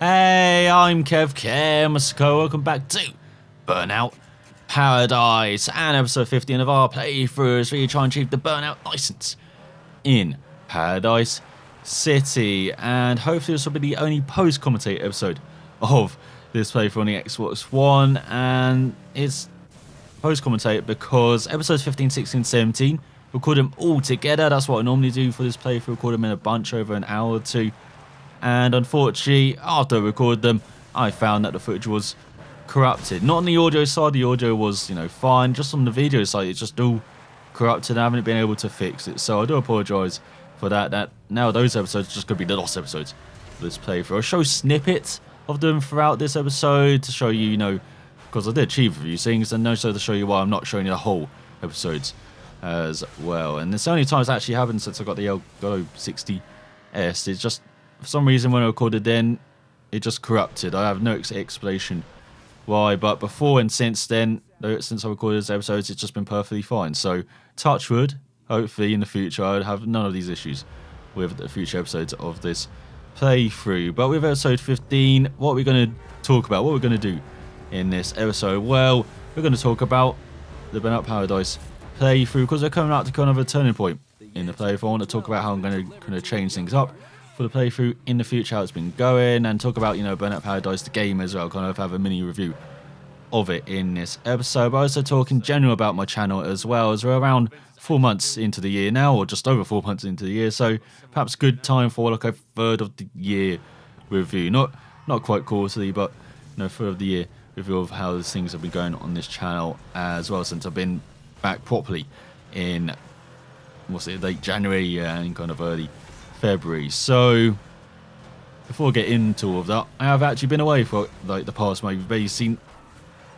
Hey, I'm Kev, welcome back to Burnout Paradise and episode 15 of our playthrough as we try and achieve the Burnout license in Paradise City. And hopefully this will be the only post-commentate episode of this playthrough on the Xbox One, and it's post-commentate because episodes 15, 16, 17, record them all together. That's what I normally do for this playthrough, record them in a bunch over an hour or two. And unfortunately, after I recorded them, I found that the footage was corrupted. Not on the audio side, the audio was, fine. Just on the video side, it's just all corrupted. I haven't been able to fix it. So I do apologise for that. Now those episodes are just going to be the lost episodes of this playthrough. I'll show snippets of them throughout this episode to show you, because I did achieve a few things, and also to show you why I'm not showing you the whole episodes as well. And it's the only time it's actually happened since I got the Elgato 60S. It's just, for some reason, when I recorded then, it just corrupted. I have no explanation why, but before and since then, since I recorded those episodes, it's just been perfectly fine. So, touch wood, hopefully in the future, I would have none of these issues with the future episodes of this playthrough. But with episode 15, what are we going to talk about? What are we going to do in this episode? Well, we're going to talk about the Burnout Paradise playthrough, because we're coming out to kind of a turning point in the playthrough. I want to talk about how I'm going to kind of change things up for the playthrough in the future, how it's been going, and talk about, Burnout Paradise, the game as well, kind of have a mini review of it in this episode. But also talk in general about my channel as well, as we're around 4 months into the year now, or just over 4 months into the year, so perhaps good time for like a third of the year review. Not quite quarterly, but third of the year review of how things have been going on this channel as well, since I've been back properly in late January and kind of early February. So before I get into all of that, I have actually been away for the past month. You've barely seen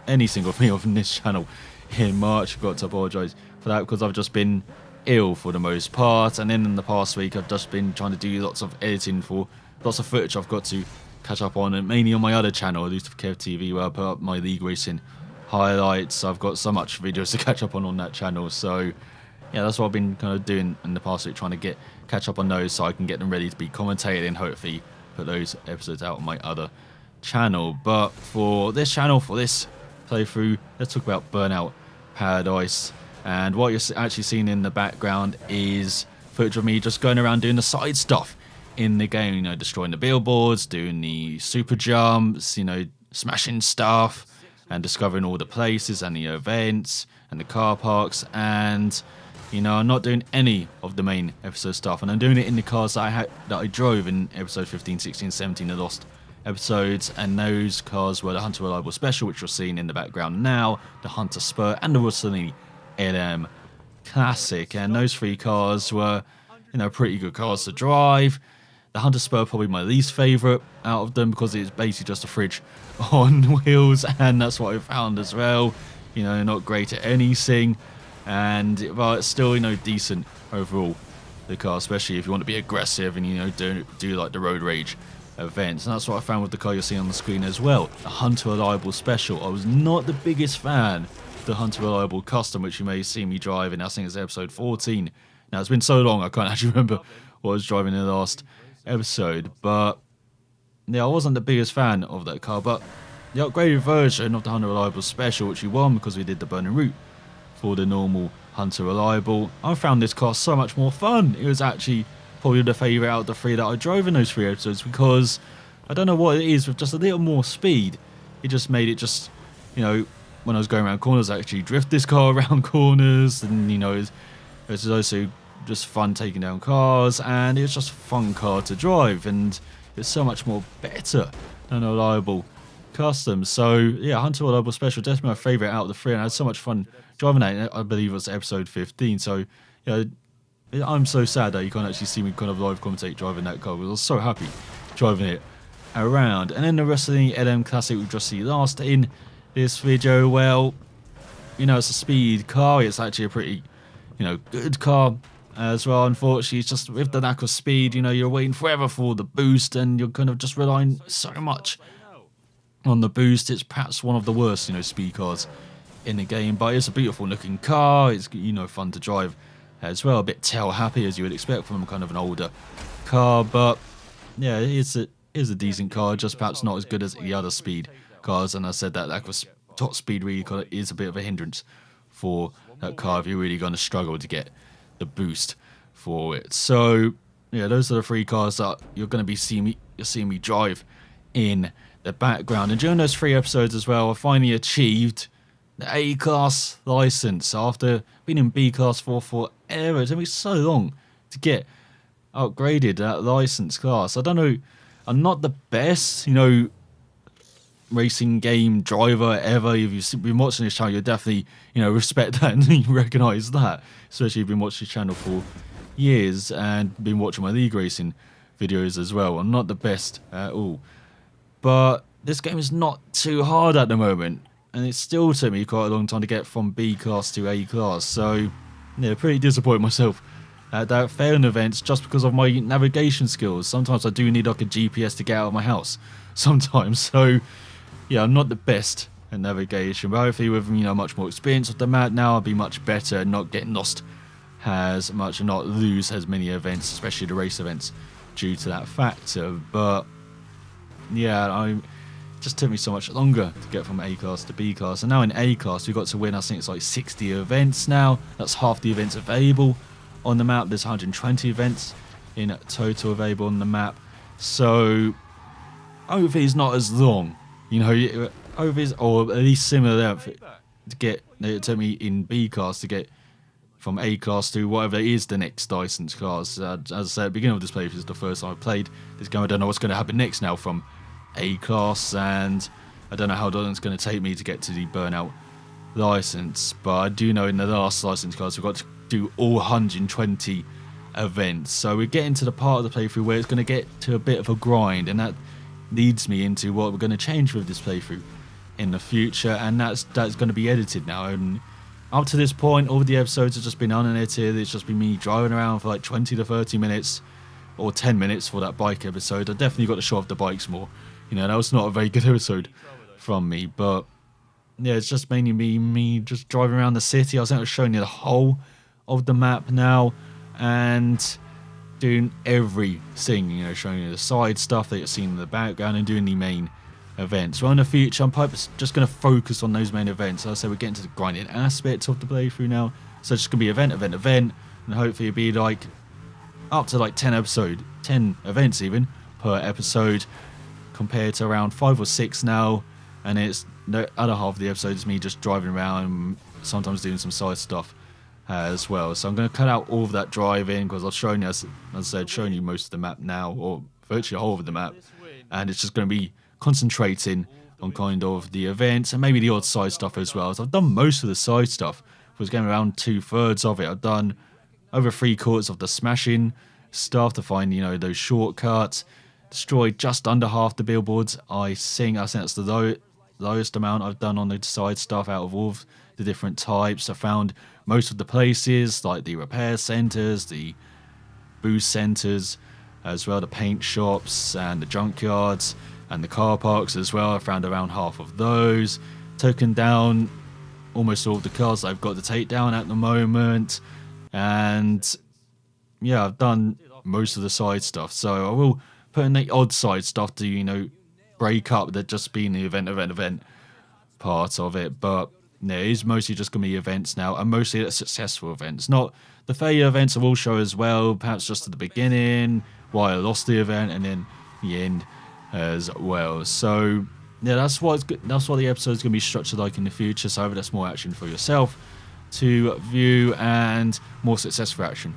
any single thing on this channel in March. I've got to apologise for that, because I've just been ill for the most part, and then in the past week I've just been trying to do lots of editing for lots of footage I've got to catch up on, and mainly on my other channel, ElusiveKev TV, where I put up my league racing highlights. I've got so much videos to catch up on that channel, so yeah, that's what I've been kind of doing in the past week, trying to catch up on those so I can get them ready to be commentated and hopefully put those episodes out on my other channel. But for this channel, for this playthrough, let's talk about Burnout Paradise. And what you're actually seeing in the background is footage of me just going around doing the side stuff in the game, destroying the billboards, doing the super jumps, smashing stuff, and discovering all the places and the events and the car parks. And I'm not doing any of the main episode stuff, and I'm doing it in the cars that I drove in episode 15, 16, 17, the lost episodes. And those cars were the Hunter Reliable Special, which you're seeing in the background now, the Hunter Spur, and the Rossini LM Classic. And those three cars were, pretty good cars to drive. The Hunter Spur probably my least favourite out of them, because it's basically just a fridge on wheels, and that's what I found as well. Not great at anything. But it's still, decent overall, the car, especially if you want to be aggressive and, do like the road rage events. And that's what I found with the car you're seeing on the screen as well, the Hunter Reliable Special. I was not the biggest fan of the Hunter Reliable Custom, which you may see me driving. I think it's episode 14. Now, it's been so long, I can't actually remember what I was driving in the last episode. But, yeah, I wasn't the biggest fan of that car. But the upgraded version of the Hunter Reliable Special, which we won because we did the burning route for the normal Hunter Reliable, I found this car so much more fun. It was actually probably the favourite out of the three that I drove in those three episodes, because I don't know what it is, with just a little more speed, it just made it just, when I was going around corners, I actually drift this car around corners, and it was also just fun taking down cars, and it was just a fun car to drive, and it's so much more better than a Reliable Custom. So yeah, Hunter Reliable Special, definitely my favourite out of the three, and I had so much fun driving that. I believe it was episode 15. So I'm so sad that you can't actually see me kind of live commentate driving that car, because I was so happy driving it around. And then the rest of the LM Classic we just see last in this video, well, it's a speed car. It's actually a pretty good car as well. Unfortunately, it's just with the lack of speed, you're waiting forever for the boost, and you're kind of just relying so much on the boost. It's perhaps one of the worst speed cars in the game, but it's a beautiful looking car. It's fun to drive as well, a bit tail happy as you would expect from kind of an older car. But yeah, it's is a decent car, just perhaps not as good as the other speed cars. And I said that lack of top speed really is a bit of a hindrance for that car if you're really going to struggle to get the boost for it. So yeah, those are the 3 cars that you're going to be seeing me drive in the background. And during those 3 episodes as well, I finally achieved the A-Class license after being in B-Class for forever. It took me so long to get upgraded that license class. I don't know, I'm not the best, racing game driver ever. If you've been watching this channel, you'll definitely, respect that and you recognise that. Especially if you've been watching this channel for years and been watching my league racing videos as well. I'm not the best at all. But this game is not too hard at the moment. And it still took me quite a long time to get from B class to A class. So, yeah, pretty disappointed myself at that failing events just because of my navigation skills. Sometimes I do need like a GPS to get out of my house. Sometimes. So, yeah, I'm not the best at navigation. But hopefully with, much more experience with the map now, I'll be much better and not get lost as much and not lose as many events, especially the race events, due to that factor. But, yeah, just took me so much longer to get from A class to B class. And now in A class, we got to win, I think it's like 60 events now. That's half the events available on the map. There's 120 events in total available on the map. So, hopefully it's not as long. Hopefully it's, or at least similar length to get, it took me in B class to get from A class to whatever is the next license class. As I said at the beginning of this playthrough, this is the first time I played this game. I don't know what's going to happen next now from A class, and I don't know how long it's going to take me to get to the Burnout license, but I do know in the last license class we've got to do all 120 events, so we're getting to the part of the playthrough where it's going to get to a bit of a grind, and that leads me into what we're going to change with this playthrough in the future, and that's going to be edited now. And up to this point, all the episodes have just been unedited. It's just been me driving around for like 20 to 30 minutes or 10 minutes for that bike episode. I definitely got to show off the bikes more. That was not a very good episode from me, but yeah, it's just mainly me just driving around the city. I was showing you the whole of the map now and doing everything, showing you the side stuff that you're seeing in the background and doing the main events. Well, in the future, I'm just going to focus on those main events. As I say, we're getting to the grinding aspects of the playthrough now, so it's just going to be event, and hopefully it'll be like up to like 10 events even per episode, compared to around 5 or 6 now, and it's the other half of the episode is me just driving around and sometimes doing some side stuff as well. So I'm going to cut out all of that driving because I've shown you, as I said, showing you most of the map now, or virtually the whole of the map, and it's just going to be concentrating on kind of the events and maybe the odd side stuff as well. So I've done most of the side stuff. I was getting around 2/3 of it. I've done over 3/4 of the smashing stuff to find, those shortcuts. Destroyed just under half the billboards. I think that's the lowest amount I've done on the side stuff out of all of the different types. I found most of the places, like the repair centres, the boost centres, as well the paint shops and the junkyards and the car parks as well. I found around half of those. Taken down almost all of the cars that I've got to take down at the moment. And yeah, I've done most of the side stuff. So I will put in the odd side stuff to, break up the just being the event part of it. But yeah, it is mostly just going to be events now, and mostly the successful events. Not the failure events I will show as well, perhaps just at the beginning, why I lost the event, and then the end as well. So yeah, that's what the episode is going to be structured like in the future. So hopefully that's more action for yourself to view and more successful action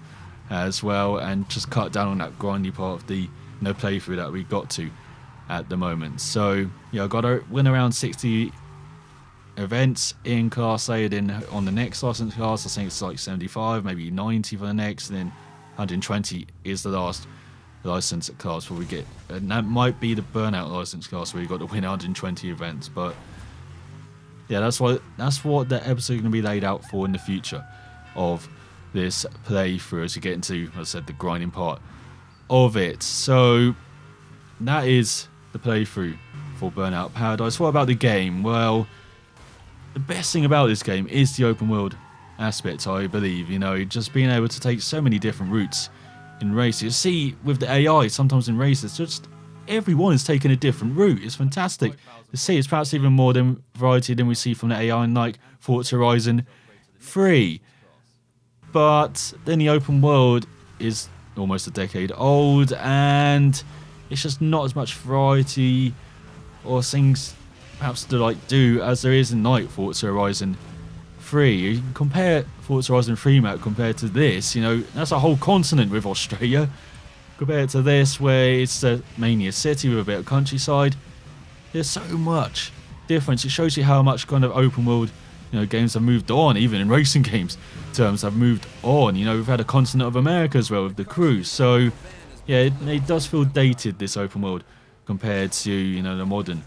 as well, and just cut down on that grindy part of the playthrough that we got to at the moment. So yeah, I got to win around 60 events in Class A. Then on the next license class, I think it's like 75, maybe 90 for the next, and then 120 is the last license class where we get, and that might be the Burnout license class where you got to win 120 events. But yeah, that's what the episode is going to be laid out for in the future of this playthrough, as you get into, as I said, the grinding part of it. So that is the playthrough for Burnout Paradise. What about the game? Well, the best thing about this game is the open world aspect, I believe. Just being able to take so many different routes in races. See, with the AI, sometimes in races, just everyone is taking a different route. It's fantastic to see. It's perhaps even more than variety than we see from the AI in like Forza Horizon 3. But then the open world is almost a decade old, and it's just not as much variety or things perhaps to like do as there is in like Forza Horizon 3. You can compare Forza Horizon 3 map compared to this, that's a whole continent with Australia. Compared to this, where it's mainly a city with a bit of countryside, there's so much difference. It shows you how much kind of open world, games have moved on, even in racing games terms have moved on. We've had a continent of America as well with the Crew. So, yeah, it does feel dated, this open world, compared to, the modern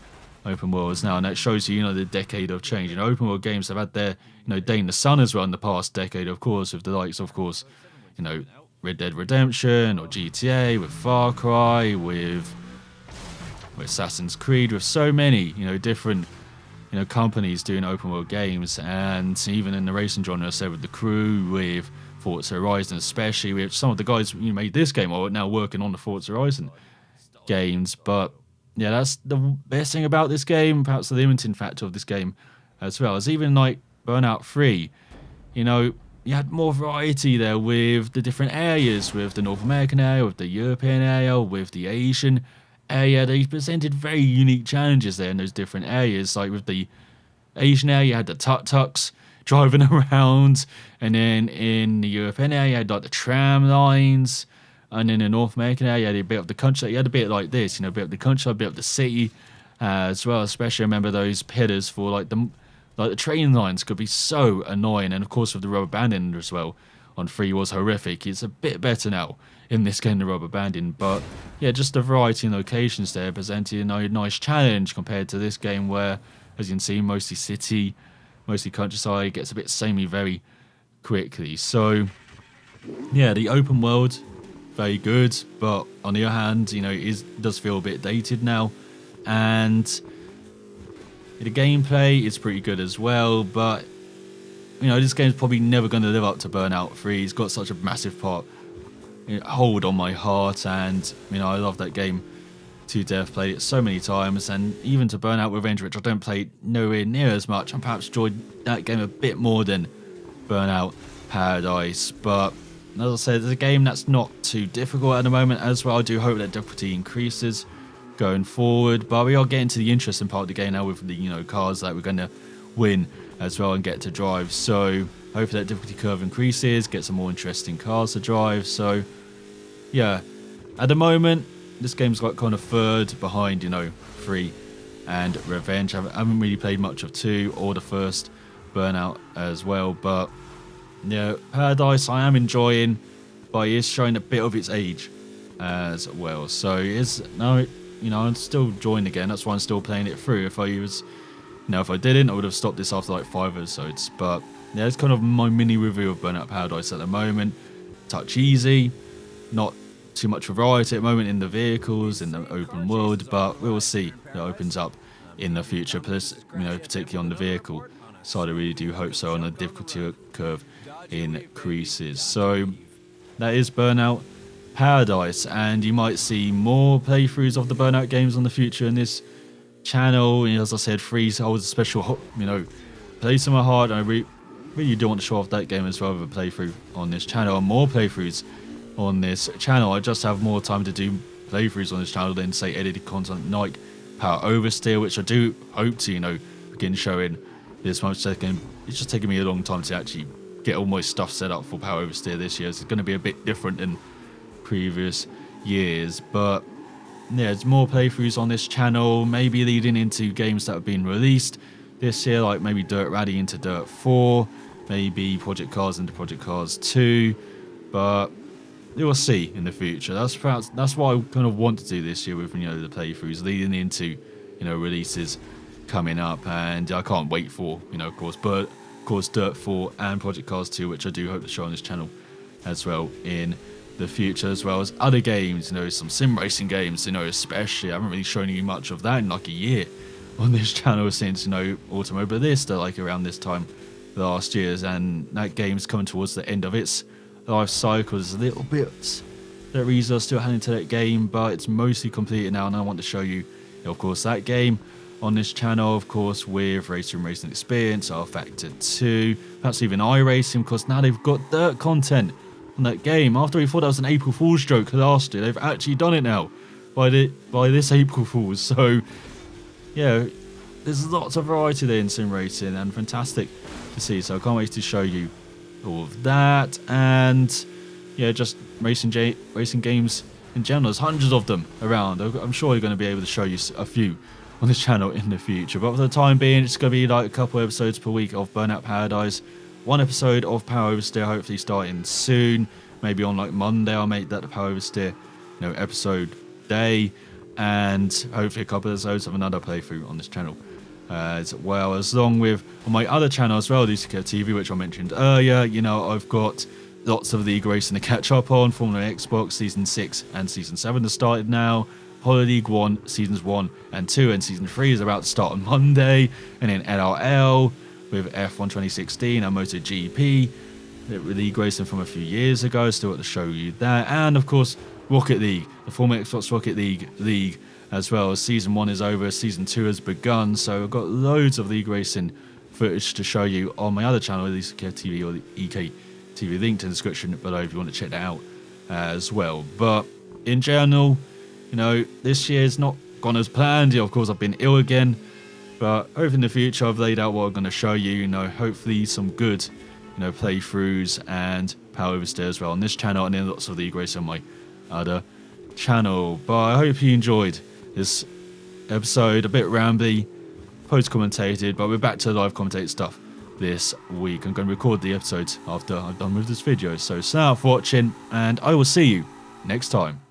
open worlds now. And that shows you, the decade of change. Open world games have had their, day in the sun as well in the past decade, of course, with the likes, of course, Red Dead Redemption or GTA, with Far Cry, with Assassin's Creed, with so many, different, companies doing open world games, and even in the racing genre, I said with the Crew, with Forza Horizon, especially with some of the guys who made this game are now working on the Forza Horizon games. But yeah, that's the best thing about this game, perhaps the limiting factor of this game as well, as even like Burnout 3, you had more variety there with the different areas, with the North American area, with the European area, with the Asian area. They presented very unique challenges there in those different areas. Like with the Asian area, you had the tuk-tuks driving around, and then in the European area, you had like the tram lines, and in the North American area, you had a bit of the country. You had a bit like this, a bit of the country, a bit of the city as well. Especially, I remember those pillars for like the train lines could be so annoying, and of course with the rubber banding as well on 3 was horrific. It's a bit better now in this game, the rubber banding, but yeah, just the variety in locations there presented a nice challenge compared to this game where, as you can see, mostly city, mostly countryside, gets a bit samey very quickly. So yeah, the open world, very good, but on the other hand, it does feel a bit dated now, and the gameplay is pretty good as well, but this game's probably never going to live up to Burnout 3. It's got such a massive hold on my heart, and I love that game to death. Played it so many times, and even to Burnout Revenge, which I don't play nowhere near as much, and perhaps enjoyed that game a bit more than Burnout Paradise. But as I said, it's a game that's not too difficult at the moment as well. I do hope that difficulty increases going forward, but we are getting to the interesting part of the game now with the cars that we're going to win as well and get to drive. So hopefully that difficulty curve increases, get some more interesting cars to drive. So yeah, at the moment this game's got kind of third behind 3 and Revenge. I haven't really played much of 2 or the first Burnout as well, but yeah, Paradise I am enjoying, but it is showing a bit of its age as well. So it's no, I'm still enjoying the game. That's why I'm still playing it through. If I didn't, I would have stopped this after like 5 episodes. But yeah, it's kind of my mini review of Burnout Paradise at the moment. Touch easy, not too much variety at the moment in the vehicles, in the open world, but we will see if it opens up in the future. Plus, particularly on the vehicle side, I really do hope so, and the difficulty curve increases. So that is Burnout Paradise, and you might see more playthroughs of the Burnout games on the future in this channel. As I said, 3 holds a special place in my heart, and I really do want to show off that game as well with a playthrough on this channel, and more playthroughs on this channel. I just have more time to do playthroughs on this channel than say edited content like Power Oversteer, which I do hope to begin showing this month. It's just taking me a long time to actually get all my stuff set up for Power Oversteer this year. So it's going to be a bit different than previous years, but yeah, there's more playthroughs on this channel, maybe leading into games that have been released this year, like maybe Dirt Rally into Dirt 4, maybe Project Cars into Project Cars 2, but we will see in the future. That's what I kind of want to do this year with the playthroughs leading into releases coming up, and I can't wait for of course Dirt 4 and Project Cars 2, which I do hope to show on this channel as well in the future, as well as other games, some sim racing games, especially. I haven't really shown you much of that in like a year on this channel since, Automobilista, like around this time last year, and that game's coming towards the end of its life cycle. There's a little bit that Reason are still heading to that game, but it's mostly completed now, and I want to show you, of course, that game on this channel, of course, with Racing Experience, R Factor 2, perhaps even iRacing, because now they've got dirt content on that game. After we thought that was an April Fool's joke last year, they've actually done it now by this April Fool's. So, yeah, there's lots of variety there in sim racing, and fantastic to see. So I can't wait to show you all of that, and yeah, just racing games in general. There's hundreds of them around. I'm sure you're going to be able to show you a few on this channel in the future, but for the time being, it's going to be like a couple episodes per week of Burnout Paradise, one episode of Power Oversteer, hopefully starting soon. Maybe on like Monday I'll make that the Power Oversteer, episode day, and hopefully a couple of episodes of another playthrough on this channel as well, as long with on my other channel as well, ElusiveKev TV, which I mentioned earlier. I've got lots of League Racing to catch up on. Formula Xbox Season 6 and Season 7 have started now. Holiday League 1, Seasons 1 and 2, and Season 3 is about to start on Monday. And then LRL with F1 2016 and MotoGP. League Racing from a few years ago, still got to show you that. And of course, Rocket League, the former Xbox Rocket League as well. Season 1 is over, Season 2 has begun. So I've got loads of League Racing footage to show you on my other channel, ElusiveKev TV or the EK TV, linked in the description below if you want to check that out as well. But in general, this year's not gone as planned. Of course, I've been ill again, but hopefully in the future I've laid out what I'm going to show you. Hopefully some good, playthroughs and Power Oversteer as well on this channel, and then lots of League Racing on my other channel. But I hope you enjoyed this episode, a bit rambly, post-commentated, but we're back to live commentated stuff this week. I'm going to record the episodes after I'm done with this video. So sign out for watching, and I will see you next time.